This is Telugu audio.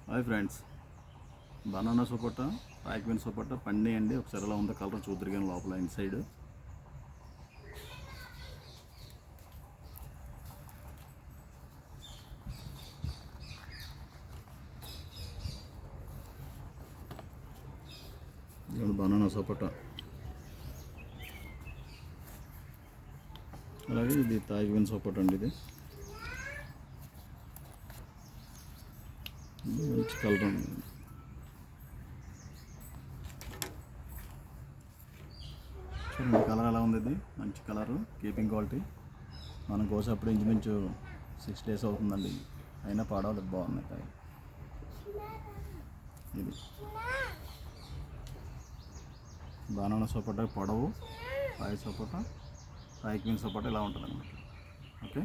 హాయ్ ఫ్రెండ్స్, బనానా సపోటా, రాయకమైన సపోటా పండియండి. ఒకసారి ఎలా ఉందో కలర్ చూద్దరు కానీ లోపల ఇన్సైడ్. బనానా సపోటా, అలాగే ఇది తాయివాన్ సపోటా అండి. ఇది మంచి కలర్ ఉంది. చూడండి కలర్ ఎలా ఉంది. ఇది మంచి కలరు, కీపింగ్ క్వాలిటీ. మనం కోసేప్పుడు ఇంచుమించు 6 days అవుతుందండి, అయినా పాడవలేదు, బాగున్నాయి కాయ. ఇది బనానా సపోటా పొడవు, కాయ సపోటా, రాయకమైన సపోటా ఇలా ఉంటుంది అన్నమాట. ఓకే.